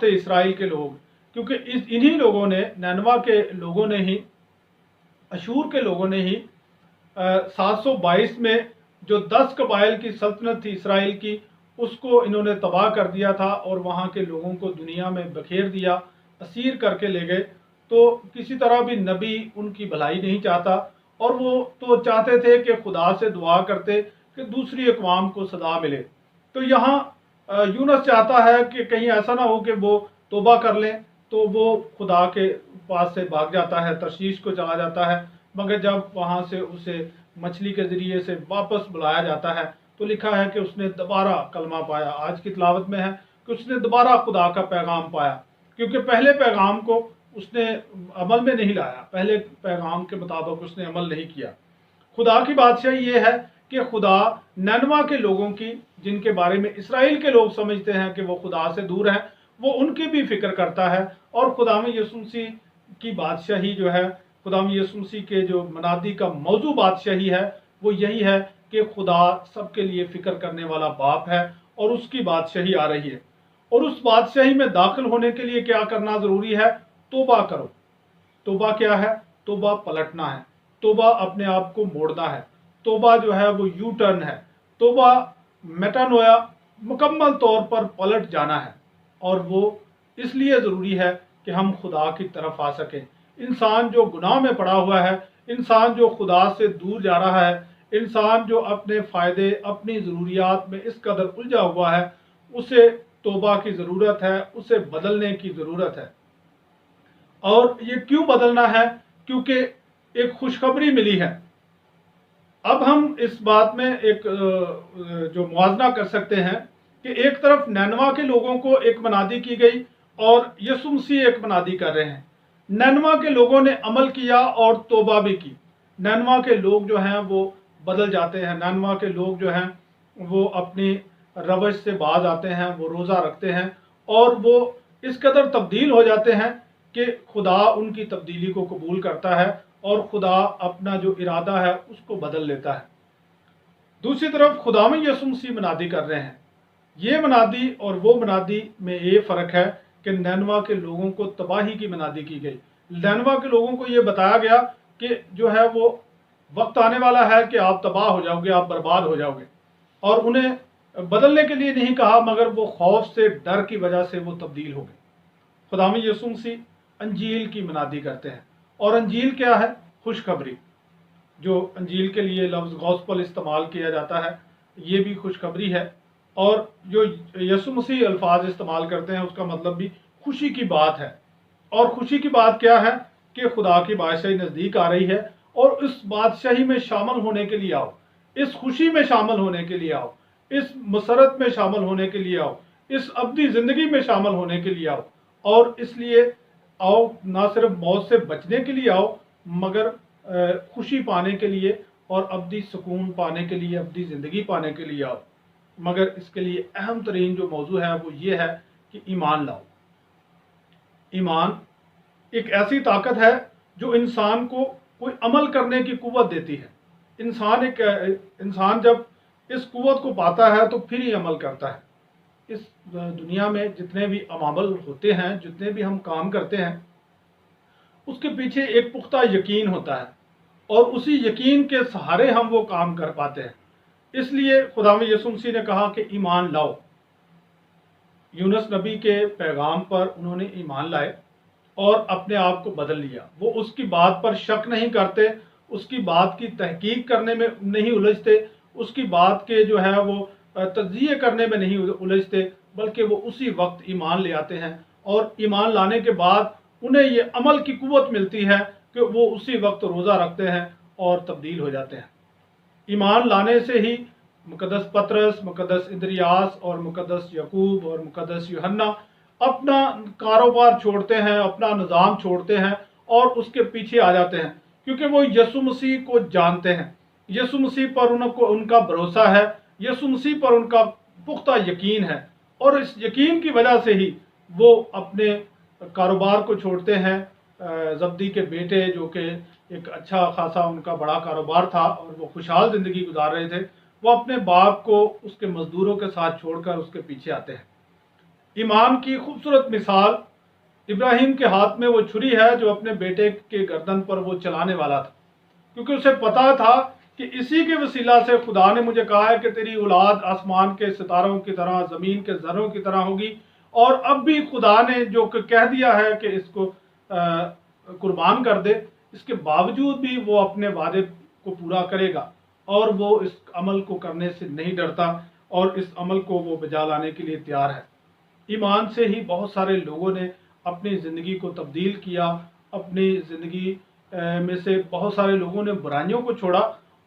थे इसराइल के लोग, क्योंकि इन्हीं लोगों ने, नैनवा के लोगों ने ही, अशूर के लोगों ने ही 722 में जो 10 कबाइल की सल्तनत थी इसराइल की, उसको इन्होंने तबाह कर दिया था और वहाँ के लोगों को दुनिया में बखेर दिया, असीर करके ले गए। तो किसी तरह भी नबी उनकी भलाई नहीं चाहता, और वो तो चाहते थे कि खुदा से दुआ करते कि दूसरी अक़वाम को सदा मिले। तो यहाँ यूनस चाहता है कि कहीं ऐसा ना हो कि वो तौबा कर लें, तो वो खुदा के पास से भाग जाता है, तरशीश को चला जाता है। मगर जब वहाँ से उसे मछली के ज़रिए से वापस बुलाया जाता है तो लिखा है कि उसने दोबारा कलमा पाया। आज की तिलावत में है कि उसने दोबारा खुदा का पैगाम पाया, क्योंकि पहले पैगाम को उसने अमल में नहीं लाया, पहले पैगाम के मुताबिक उसने अमल नहीं किया। खुदा की बादशाही ये है कि खुदा नैनवा के लोगों की, जिनके बारे में इसराइल के लोग समझते हैं कि वो खुदा से दूर हैं, वो उनकी भी फिक्र करता है। और खुदा में यीशु मसीह की बादशाही जो है, खुदा में यीशु मसीह के जो मनादी का मौजू बादशाही है, वो यही है कि खुदा सबके लिए फ़िक्र करने वाला बाप है और उसकी बादशाही आ रही है। और उस बादशाही में दाखिल होने के लिए क्या करना ज़रूरी है? तौबा करो। तौबा क्या है? तौबा पलटना है, तौबा अपने आप को मोड़ना है, तौबा जो है वो यू टर्न है, तौबा मेटानोया, मुकम्मल तौर पर पलट जाना है। और वो इसलिए ज़रूरी है कि हम खुदा की तरफ आ सकें। इंसान जो गुनाह में पड़ा हुआ है, इंसान जो खुदा से दूर जा रहा है, इंसान जो अपने फ़ायदे, अपनी ज़रूरियात में इस कदर उलझा हुआ है, उसे तौबा की ज़रूरत है, उसे बदलने की ज़रूरत है। और ये क्यों बदलना है? क्योंकि एक खुशखबरी मिली है। अब हम इस बात में एक जो मुआवजा कर सकते हैं कि एक तरफ नैनवा के लोगों को एक मनादी की गई और यीशु मसीह एक मनादी कर रहे हैं। नैनवा के लोगों ने अमल किया और तौबा भी की। नैनवा के लोग जो हैं वो बदल जाते हैं, नैनवा के लोग जो हैं वो अपनी रवश से बाज आते हैं, वो रोज़ा रखते हैं और वो इस कदर तब्दील हो जाते हैं कि खुदा उनकी तब्दीली को कबूल करता है और खुदा अपना जो इरादा है उसको बदल लेता है। दूसरी तरफ खुदा में यीशु मसीह मनादी कर रहे हैं। ये मनादी और वो मनादी में ये फ़र्क है कि नैनवा के लोगों को तबाही की मनादी की गई। नैनवा के लोगों को ये बताया गया कि जो है वो वक्त आने वाला है कि आप तबाह हो जाओगे, आप बर्बाद हो जाओगे। और उन्हें बदलने के लिए नहीं कहा, मगर वो खौफ से, डर की वजह से वो तब्दील हो गए। खुदा में यीशु मसीह अंजील की मनादी करते हैं। और अंजील क्या है? खुशखबरी। जो अंजील के लिए लफ्ज़ गॉस्पल इस्तेमाल किया जाता है, ये भी खुशखबरी है। और जो यीशु मसीह अल्फाज इस्तेमाल करते हैं उसका मतलब भी खुशी की बात है। और खुशी की बात क्या है? कि खुदा की बादशाही नज़दीक आ रही है और इस बादशाही में शामिल होने के लिए आओ, इस खुशी में शामिल होने के लिए आओ, इस मसरत में शामिल होने के लिए आओ, इस अब्दी ज़िंदगी में शामिल होने के लिए आओ। और इसलिए आओ, ना सिर्फ मौत से बचने के लिए आओ, मगर खुशी पाने के लिए और अब्दी सुकून पाने के लिए, अब्दी ज़िंदगी पाने के लिए आओ। मगर इसके लिए अहम तरीन जो मौजू है वो ये है कि ईमान लाओ। ईमान एक ऐसी ताकत है जो इंसान को कोई अमल करने की कुव्वत देती है। इंसान जब इस कुव्वत को पाता है तो फिर ही अमल करता है। इस दुनिया में जितने भी अमामल होते हैं, जितने भी हम काम करते हैं, उसके पीछे एक पुख्ता यकीन होता है और उसी यकीन के सहारे हम वो काम कर पाते हैं। इसलिए खुदावंद यीशु मसीह ने कहा कि ईमान लाओ। यूनुस नबी के पैगाम पर उन्होंने ईमान लाए और अपने आप को बदल लिया। वो उसकी बात पर शक नहीं करते, उसकी बात की तहकीक करने में नहीं उलझते, उसकी बात के जो है वो तज्जिए करने में नहीं उलझते, बल्कि वो उसी वक्त ईमान ले आते हैं। और ईमान लाने के बाद उन्हें ये अमल की कुव्वत मिलती है कि वो उसी वक्त रोज़ा रखते हैं और तब्दील हो जाते हैं। ईमान लाने से ही मुकद्दस पतरस, मुकद्दस इंद्रियास और मुकद्दस यकूब और मुकद्दस यूहन्ना अपना कारोबार छोड़ते हैं, अपना निज़ाम छोड़ते हैं और उसके पीछे आ जाते हैं, क्योंकि वो यीशु मसीह को जानते हैं। यीशु मसीह पर उनका भरोसा है, यीशु मसीह पर उनका पुख्ता यकीन है। और इस यकीन की वजह से ही वो अपने कारोबार को छोड़ते हैं। जब्दी के बेटे, जो कि एक अच्छा खासा उनका बड़ा कारोबार था और वो खुशहाल ज़िंदगी गुजार रहे थे, वो अपने बाप को उसके मज़दूरों के साथ छोड़कर उसके पीछे आते हैं। ईमान की खूबसूरत मिसाल इब्राहिम के हाथ में वो छुरी है जो अपने बेटे के गर्दन पर वो चलाने वाला था, क्योंकि उसे पता था कि इसी के वसीला से खुदा ने मुझे कहा है कि तेरी औलाद आसमान के सितारों की तरह, ज़मीन के ज़र्रों की तरह होगी। और अब भी खुदा ने जो कह दिया है कि इसको कुर्बान कर दे, इसके बावजूद भी वो अपने वादे को पूरा करेगा और वो इस अमल को करने से नहीं डरता और इस अमल को वो बजा लाने के लिए तैयार है। ईमान से ही बहुत सारे लोगों ने अपनी ज़िंदगी को तब्दील किया। अपनी ज़िंदगी में से बहुत सारे लोगों ने बुराइयों को छोड़ा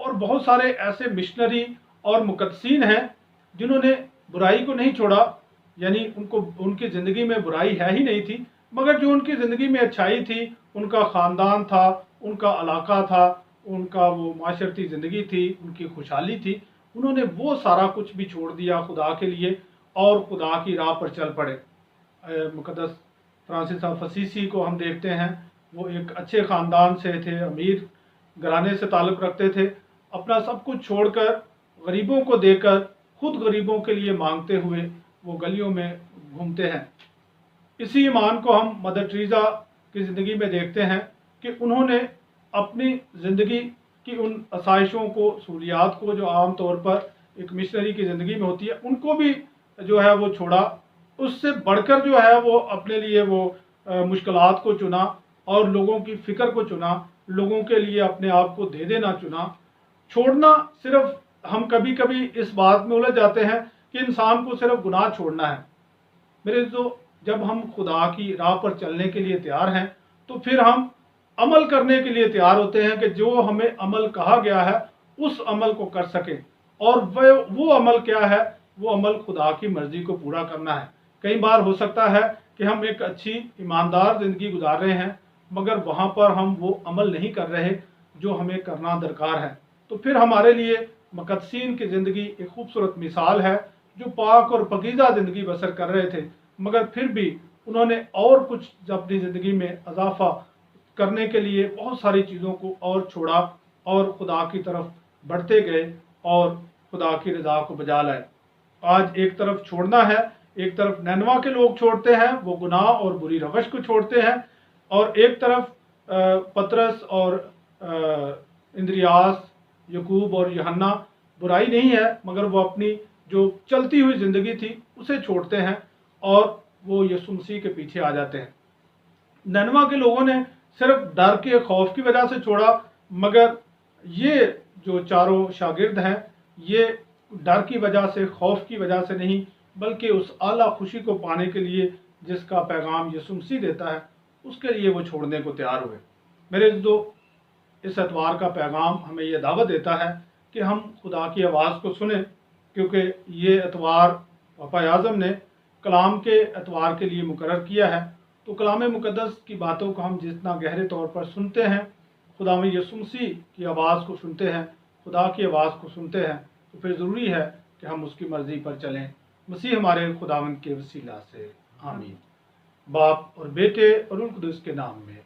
और बहुत सारे ऐसे मिशनरी और मुकद्दसीन हैं जिन्होंने बुराई को नहीं छोड़ा, यानी उनको उनकी ज़िंदगी में बुराई है ही नहीं थी, मगर जो उनकी ज़िंदगी में अच्छाई थी, उनका ख़ानदान था, उनका इलाका था, उनका वो माशरती ज़िंदगी थी, उनकी खुशहाली थी, उन्होंने वो सारा कुछ भी छोड़ दिया खुदा के लिए और खुदा की राह पर चल पड़े। मुक़द्दस फ्रांसिस ऑफ असीसी को हम देखते हैं, वो एक अच्छे ख़ानदान से थे, अमीर घराने से ताल्लुक़ रखते थे, अपना सब कुछ छोड़कर गरीबों को देकर खुद गरीबों के लिए मांगते हुए वो गलियों में घूमते हैं। इसी ईमान को हम मदर टेरेसा की ज़िंदगी में देखते हैं कि उन्होंने अपनी ज़िंदगी की उन आसाइशों को, सहूलियात को जो आम तौर पर एक मिशनरी की ज़िंदगी में होती है, उनको भी जो है वो छोड़ा। उससे बढ़कर जो है वो अपने लिए वो मुश्किलात को चुना और लोगों की फ़िक्र को चुना, लोगों के लिए अपने आप को दे देना चुना। छोड़ना सिर्फ, हम कभी कभी इस बात में उलझ जाते हैं कि इंसान को सिर्फ गुनाह छोड़ना है। मेरे जो जब हम खुदा की राह पर चलने के लिए तैयार हैं तो फिर हम अमल करने के लिए तैयार होते हैं कि जो हमें अमल कहा गया है उस अमल को कर सकें। और वो अमल क्या है? वो अमल खुदा की मर्जी को पूरा करना है। कई बार हो सकता है कि हम एक अच्छी ईमानदार ज़िंदगी गुजार रहे हैं, मगर वहाँ पर हम वो अमल नहीं कर रहे जो हमें करना दरकार है। तो फिर हमारे लिए मुक़द्दसीन की ज़िंदगी एक खूबसूरत मिसाल है, जो पाक और पकीज़ा ज़िंदगी बसर कर रहे थे, मगर फिर भी उन्होंने और कुछ अपनी ज़िंदगी में इजाफा करने के लिए बहुत सारी चीज़ों को और छोड़ा और खुदा की तरफ बढ़ते गए और खुदा की रज़ा को बजा लाए। आज एक तरफ छोड़ना है, एक तरफ नैनवा के लोग छोड़ते हैं, वो गुनाह और बुरी रवश को छोड़ते हैं, और एक तरफ पतरस और इंद्रियास, यकूब और यूहन्ना, बुराई नहीं है मगर वो अपनी जो चलती हुई ज़िंदगी थी उसे छोड़ते हैं और वो यीशु मसीह के पीछे आ जाते हैं। नैनवा के लोगों ने सिर्फ डर के खौफ की वजह से छोड़ा, मगर ये जो चारों शागिर्द हैं, ये डर की वजह से, खौफ की वजह से नहीं, बल्कि उस आला खुशी को पाने के लिए जिसका पैगाम यीशु मसीह देता है, उसके लिए वो छोड़ने को तैयार हुए। मेरे जो इस एतवार का पैगाम हमें यह दावत देता है कि हम खुदा की आवाज़ को सुने, क्योंकि ये एतवार पापा आज़म ने कलाम के एतवार के लिए मुकर्रर किया है। तो कलाम मुक़द्दस की बातों को हम जितना गहरे तौर पर सुनते हैं, खुदा में यीशु मसीह की आवाज़ को सुनते हैं, खुदा की आवाज़ को सुनते हैं, तो फिर ज़रूरी है कि हम उसकी मर्ज़ी पर चलें। मसीह हमारे खुदावंद के वसीला से, आमीन। बाप और बेटे और रूह कुदूस के नाम में।